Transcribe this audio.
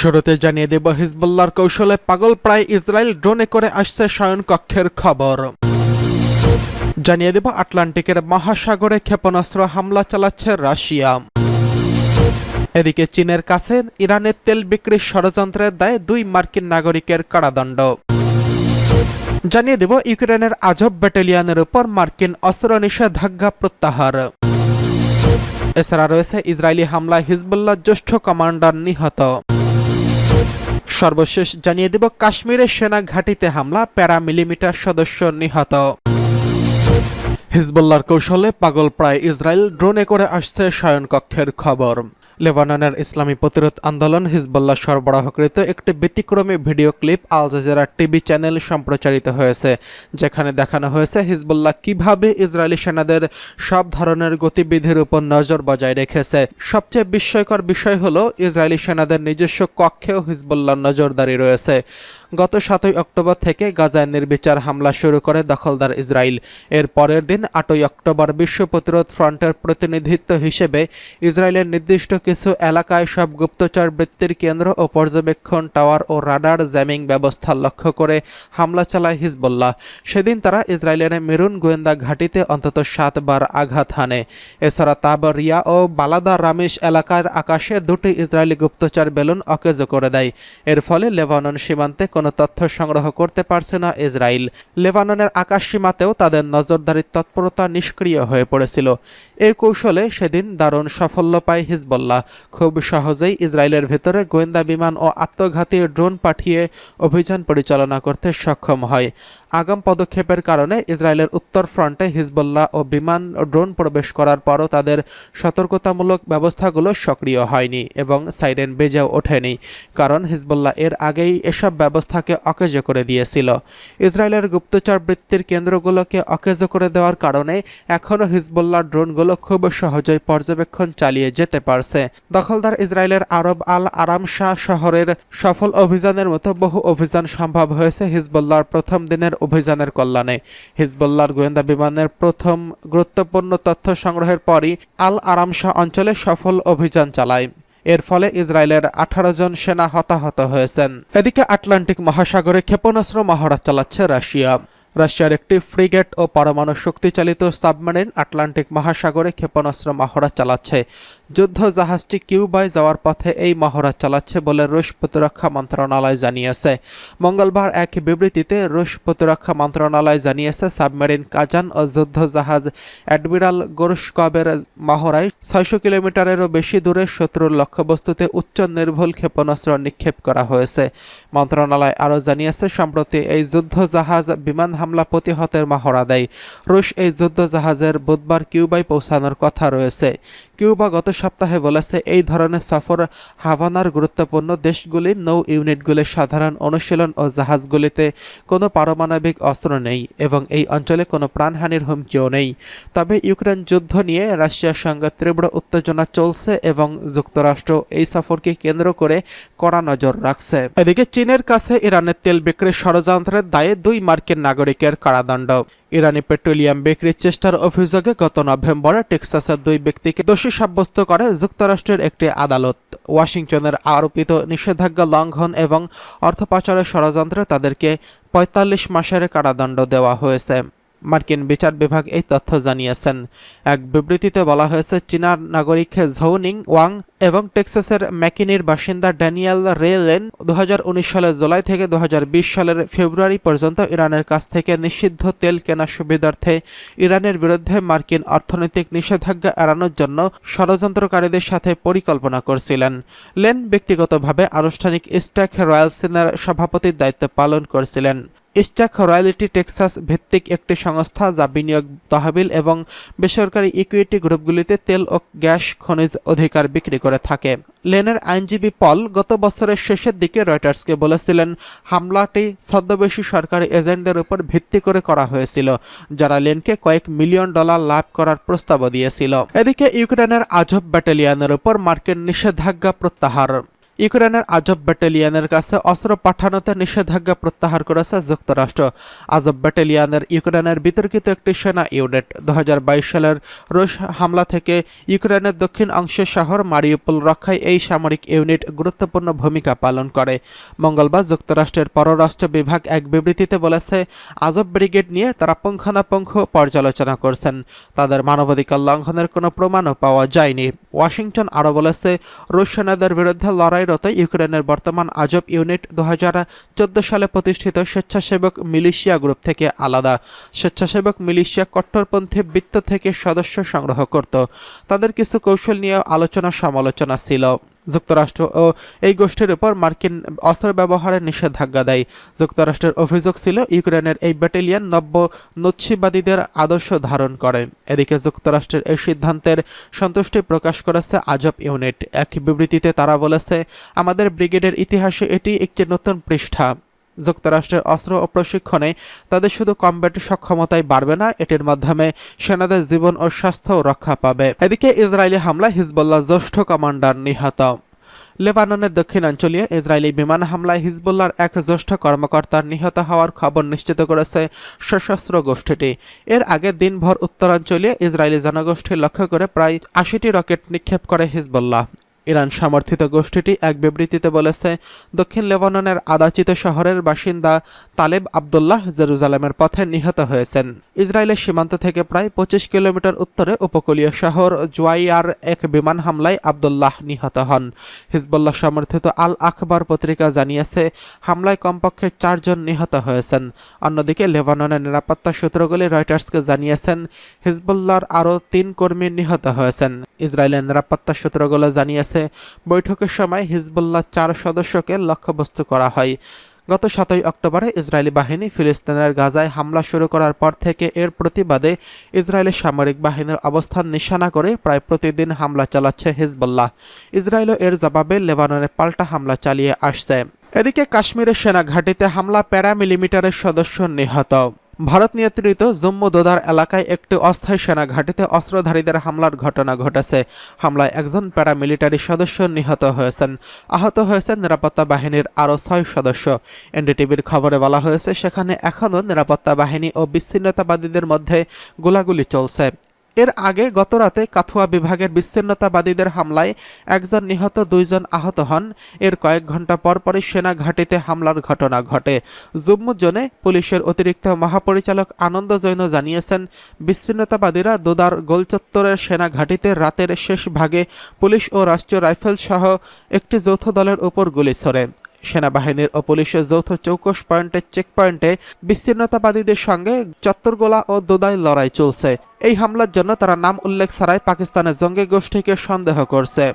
শুরুতে জানিয়ে দেব হিজবুল্লাহর কৌশলে পাগলপ্রায় ইসরায়েল ড্রোনে করে আসছে শয়নকক্ষের খবর। জানিয়ে দেব আটলান্টিকের মহাসাগরে ক্ষেপণাস্ত্র হামলা চালাচ্ছে রাশিয়া। এদিকে চীনের কাছে ইরানের তেল বিক্রির ষড়যন্ত্রের দায়ে 2 মার্কিন নাগরিকের কারাদণ্ড। জানিয়ে দেব ইউক্রেনের আজব ব্যাটালিয়নের উপর মার্কিন অস্ত্র নিষেধাজ্ঞা প্রত্যাহার। এছাড়া রয়েছে ইসরায়েলি হামলায় হিজবুল্লাহ জ্যেষ্ঠ কমান্ডার নিহত। সর্বশেষ জানিয়ে দেব কাশ্মীরের সেনা ঘাঁটিতে হামলা, প্যারামিলিটার সদস্য নিহত। হিজবুল্লাহর কৌশলে পাগলপ্রায় ইসরায়েল ড্রোনে করে আসছে শয়নকক্ষের খবর। লেবাননের ইসলামী প্রতিরোধ আন্দোলন হিজবুল্লাহ সরবরাহকৃত একটি ব্যতিক্রমী video clip Al Jazeera TV channel সম্প্রচারিত হয়েছে, যেখানে দেখানো হয়েছে হিজবুল্লাহ কিভাবে ইসরায়েলি সেনাদের সব ধরনের গতিবিধির উপর নজর বজায় রেখেছে। সবচেয়ে বিস্ময়কর বিষয় হলো ইসরায়েলি সেনাদের নিজস্ব কক্ষেও হিজবুল্লাহ নজরদারি রয়েছে। গত 7 অক্টোবর থেকে গাজায় নির্বিচার হামলা শুরু করে দখলদার ইসরায়েল। এর পরের দিন 8 অক্টোবর বিশ্ব প্রতিরোধ ফ্রন্টের প্রতিনিধিত্ব হিসেবে ইসরায়েলের নির্দিষ্ট কিছু এলাকায় সব গুপ্তচর বৃত্তির কেন্দ্র ও পর্যবেক্ষণ টাওয়ার ও রাডার জ্যামিং ব্যবস্থা লক্ষ্য করে হামলা চালায় হিজবুল্লাহ। সেদিন তারা ইসরায়েলের মেরুন গোয়েন্দা ঘাঁটিতে অন্তত 7 বার আঘাত হানে। এছাড়া তাবরিয়া ও বালাদা রামিশ এলাকার আকাশে 2টি ইসরায়েলি গুপ্তচর বেলুন অকেজো করে দেয়। এর ফলে লেবানন সীমান্তে কোনো তথ্য সংগ্রহ করতে পারছে না ইসরায়েল। লেবাননের আকাশ সীমাতেও তাদের নজরদারির তৎপরতা নিষ্ক্রিয় হয়ে পড়েছিল। এই কৌশলে সেদিন দারুণ সাফল্য পায় হিজবুল্লাহ। খুব সহজেই ইসরায়েলের ভেতরে গোয়েন্দা বিমান ও আত্মঘাতী ড্রোন পাঠিয়ে অভিযান পরিচালনা করতে সক্ষম হয়। আগাম পদক্ষেপের কারণে ইসরায়েলের উত্তর ফ্রন্টে হিজবুল্লাহ ও বিমান ও ড্রোন প্রবেশ করার পরও তাদের সতর্কতামূলক ব্যবস্থাগুলো সক্রিয় হয়নি এবং সাইরেন বেজেও ওঠেনি, কারণ হিজবুল্লাহ এর আগেই এসব ব্যবস্থাকে অকেজো করে দিয়েছিল। ইসরায়েলের গুপ্তচর বৃত্তির কেন্দ্রগুলোকে অকেজো করে দেওয়ার কারণে এখনও হিজবুল্লাহ ড্রোনগুলো খুব সহজেই পর্যবেক্ষণ চালিয়ে যেতে পারছে। দখলদার ইসরায়েলের আরব আল আরামশা শহরের সফল অভিযানের মতো বহু অভিযান সম্ভব হয়েছে হিজবুল্লাহর প্রথম দিনের অভিযানের কল্যাণে। হিজবুল্লাহর গোয়েন্দা বিমানের প্রথম গুরুত্বপূর্ণ তথ্য সংগ্রহের পরই আল আরামশা অঞ্চলে সফল অভিযান চালায়। এর ফলে ইসরায়েলের 18 জন সেনা হতাহত হয়েছেন। এদিকে আটলান্টিক মহাসাগরে ক্ষেপণাস্ত্র মহড়া চালাচ্ছে রাশিয়া। রাশিয়ার একটি ফ্রিগেট ও পরমাণু শক্তিচালিত সাবমেরিন আটলান্টিক মহাসাগরে ক্ষেপণাস্ত্র মহড়া চালাচ্ছে। যুদ্ধ জাহাজটি কিউবায় যাওয়ার পথে এই মহড়া চালাচ্ছে বলে রুশ প্রতিরক্ষা মন্ত্রণালয় জানিয়েছে। মঙ্গলবার এক বিবৃতিতে রুশ প্রতিরক্ষা মন্ত্রণালয় জানিয়েছে, সাবমেরিন কাজান ও যুদ্ধ জাহাজ অ্যাডমিরাল গোরস্কভের মহড়ায় 600 কিলোমিটারেরও বেশি দূরে শত্রুর লক্ষ্যবস্তুতে উচ্চ নির্ভুল ক্ষেপণাস্ত্র নিক্ষেপ করা হয়েছে। মন্ত্রণালয় আরও জানিয়েছে, সম্প্রতি এই যুদ্ধ জাহাজ বিমান হামলা প্রতিহতের মহড়া দেয়। রুশ এই যুদ্ধ জাহাজের বুধবার কিউবায় পৌঁছানোর কথা রয়েছে। কিউবা গত সপ্তাহে বলেছে, এই ধরনের সফর হাভানার গুরুত্বপূর্ণ দেশগুলির নৌ ইউনিটগুলির সাধারণ অনুশীলন ও জাহাজগুলিতে কোনো পারমাণবিক অস্ত্র নেই এবং এই অঞ্চলে কোনো প্রাণহানির হুমকিও নেই। তবে ইউক্রেন যুদ্ধ নিয়ে রাশিয়ার সঙ্গে তীব্র উত্তেজনা চলছে এবং যুক্তরাষ্ট্র এই সফরকে কেন্দ্র করে কড়া নজর রাখছে। এদিকে চীনের কাছে ইরানের তেল বিক্রির ষড়যন্ত্রের দায়ে 2 মার্কিন নাগরিকের কারাদণ্ড। ইরানি পেট্রোলিয়াম বিক্রির চেষ্টার অভিযোগে গত নভেম্বরে টেক্সাসের 2 ব্যক্তিকে দোষী সাব্যস্ত করে যুক্তরাষ্ট্রের একটি আদালত। ওয়াশিংটনের আরোপিত নিষেধাজ্ঞা লঙ্ঘন এবং অর্থ পাচারের ষড়যন্ত্রে তাদেরকে 45 মাসের কারাদণ্ড দেওয়া হয়েছে। মার্কিন বিচার বিভাগ এই তথ্য জানিয়েছেন। এক বিবৃতিতে বলা হয়েছে, চীনা নাগরিক ঝৌ-নিং ওয়াং এবং টেক্সাসের ম্যাকিনির বাসিন্দা ড্যানিয়েল রে লেন 2019 সালের জুলাই থেকে 2020 সালের ফেব্রুয়ারি পর্যন্ত ইরানের কাছ থেকে নিষিদ্ধ তেল কেনার সুবিধার্থে ইরানের বিরুদ্ধে মার্কিন অর্থনৈতিক নিষেধাজ্ঞা এড়ানোর জন্য ষড়যন্ত্রকারীদের সাথে পরিকল্পনা করছিলেন। লেন ব্যক্তিগতভাবে আনুষ্ঠানিক স্ট্যাক রয়্যালসিনের সভাপতির দায়িত্ব পালন করছিলেন। স্ট্যাক রয়্যালিটি টেক্সাস ভিত্তিক একটি সংস্থা যা বিনিয়োগ তহবিল এবং বেসরকারি ইকুইটি গ্রুপগুলিতে তেল ও গ্যাস খনিজ অধিকার বিক্রি করে থাকে। লেনের আইনজীবী পল গত বছরের শেষের দিকে রয়টার্সকে বলেছিলেন, হামলাটি ছদ্মবেশী সরকারি এজেন্টদের উপর ভিত্তি করে করা হয়েছিল, যারা লেনকে কয়েক মিলিয়ন ডলার লাভ করার প্রস্তাবও দিয়েছিল। এদিকে ইউক্রেনের আজব ব্যাটালিয়নের উপর মার্কিন নিষেধাজ্ঞা প্রত্যাহার। ইউক্রেনের আজব ব্যাটালিয়নের কাছে অস্ত্র পাঠানোতে নিষেধাজ্ঞা প্রত্যাহার করেছে যুক্তরাষ্ট্র। আজব ব্যাটালিয়নের ইউক্রেনের বিতর্কিত একটি সেনা ইউনিট 2022 সালের রুশ হামলা থেকে ইউক্রেনের দক্ষিণ অংশের শহর মারিউপোল রক্ষায় এই সামরিক ইউনিট গুরুত্বপূর্ণ ভূমিকা পালন করে। মঙ্গলবার যুক্তরাষ্ট্রের পররাষ্ট্র বিভাগ এক বিবৃতিতে বলেছে, আজব ব্রিগেড নিয়ে তারা পুঙ্খানুপুঙ্খ পর্যালোচনা করছেন। তাদের মানবাধিকার লঙ্ঘনের কোনো প্রমাণও পাওয়া যায়নি। ওয়াশিংটন আরও বলেছে, রুশ সেনাদের বিরুদ্ধে লড়াইরত ইউক্রেনের বর্তমান আজব ইউনিট 2014 সালে প্রতিষ্ঠিত স্বেচ্ছাসেবক মিলিশিয়া গ্রুপ থেকে আলাদা। স্বেচ্ছাসেবক মিলিশিয়া কট্টরপন্থী বৃত্ত থেকে সদস্য সংগ্রহ করত। তাদের কিছু কৌশল নিয়ে আলোচনা সমালোচনা ছিল। যুক্তরাষ্ট্র ও এই গোষ্ঠীর উপর মার্কিন অস্ত্র ব্যবহারের নিষেধাজ্ঞা দেয়। যুক্তরাষ্ট্রের অভিযোগ ছিল ইউক্রেনের এই ব্যাটালিয়ন নব্য নৎসিবাদীদের আদর্শ ধারণ করে। এদিকে যুক্তরাষ্ট্রের এই সিদ্ধান্তের সন্তুষ্টি প্রকাশ করেছে আজব ইউনিট। এক বিবৃতিতে তারা বলেছে, আমাদের ব্রিগেডের ইতিহাসে এটি একটি নতুন পৃষ্ঠা। যুক্তরাষ্ট্রের অস্ত্র ও প্রশিক্ষণে তাদের শুধু কমব্যাট সক্ষমতাই বাড়বে না, এটির মাধ্যমে সেনাদের জীবন ও স্বাস্থ্য রক্ষা পাবে। এদিকে ইসরায়েলি হামলায় হিজবুল্লাহ জ্যেষ্ঠ কমান্ডার নিহত। লেবাননের দক্ষিণাঞ্চলীয় ইসরায়েলি বিমান হামলায় হিজবুল্লাহর এক জ্যেষ্ঠ কর্মকর্তার নিহত হওয়ার খবর নিশ্চিত করেছে সশস্ত্র গোষ্ঠীটি। এর আগে দিনভর উত্তরাঞ্চলীয় ইসরায়েলি জনগোষ্ঠী লক্ষ্য করে প্রায় 80টি রকেট নিক্ষেপ করে হিজবুল্লাহ। ইরান সমর্থিত গোষ্ঠীটি এক বিবৃতিতে বলেছে, দক্ষিণ লেবাননের আদাচিত শহরের বাসিন্দা তালেব আবদুল্লাহ জেরুজালেমের পথে নিহত হয়েছেন। ইসরায়েলের সীমান্ত থেকে প্রায় 25 কিলোমিটার উত্তরে উপকূলীয় শহর জোয়াইয়ার এক বিমান হামলায় আবদুল্লাহ নিহত হন। হিজবুল্লাহ সমর্থিত আল আখবার পত্রিকা জানিয়েছে, হামলায় কমপক্ষে 4 জন নিহত হয়েছেন। অন্যদিকে লেবাননের নিরাপত্তা সূত্রগুলি রয়টার্সকে জানিয়েছেন, হিজবুল্লাহর আরও 3 কর্মী নিহত হয়েছেন। ইসরায়েলের নিরাপত্তা সূত্রগুলো জানিয়েছে, বৈঠকের সময় হিজবুল্লাহ 4 সদস্যকে লক্ষ্যবস্তু করা হয়। গত 7 অক্টোবরে ইসরায়েলি বাহিনী ফিলিস্তিনের গাজায় হামলা শুরু করার পর থেকে এর প্রতিবাদে ইসরায়েলি সামরিক বাহিনীর অবস্থান নিশানা করে প্রায় প্রতিদিন হামলা চালাচ্ছে হিজবুল্লাহ। ইসরায়েলও এর জবাবে লেবাননে পাল্টা হামলা চালিয়ে আসছে। এদিকে কাশ্মীরের সেনা ঘাঁটিতে হামলা, প্যারামিলিটারের সদস্য নিহত। ভারত নিয়ন্ত্রিত জম্মু দোদার এলাকায় একটি অস্থায়ী সেনা ঘাঁটিতে অস্ত্রধারীদের হামলার ঘটনা ঘটেছে। হামলায় একজন প্যারামিলিটারি সদস্য নিহত হয়েছেন। আহত হয়েছেন নিরাপত্তা বাহিনীর আরও 6 সদস্য। এনডিটিভির খবরে বলা হয়েছে, সেখানে এখনও নিরাপত্তা বাহিনী ও বিচ্ছিন্নতাবাদীদের মধ্যে গোলাগুলি চলছে। এর আগে গতরাতে কাথুয়া বিভাগের বিচ্ছিন্নতাবাদীদের হামলায় একজন নিহত, 2 জন আহত হন। এর কয়েক ঘন্টা পরপরই সেনা ঘাঁটিতে হামলার ঘটনা ঘটে। জম্মু জোনে পুলিশের অতিরিক্ত মহাপরিচালক আনন্দ জৈন জানিয়েছেন, বিচ্ছিন্নতাবাদীরা দোদার গোলচত্বরের সেনা ঘাঁটিতে রাতের শেষ ভাগে পুলিশ ও রাষ্ট্রীয় রাইফেল সহ একটি যৌথ দলের উপর গুলি ছোড়ে। সেনাবাহিনীর ও পুলিশের যৌথ চৌকস পয়েন্টের চেকপয়েন্টে বিচ্ছিন্নতাবাদীদের সঙ্গে চত্বরগোলা ও দোদায় লড়াই চলছে। এই হামলার জন্য তারা নাম উল্লেখ ছাড়াই পাকিস্তানের জঙ্গি গোষ্ঠীকে সন্দেহ করছে।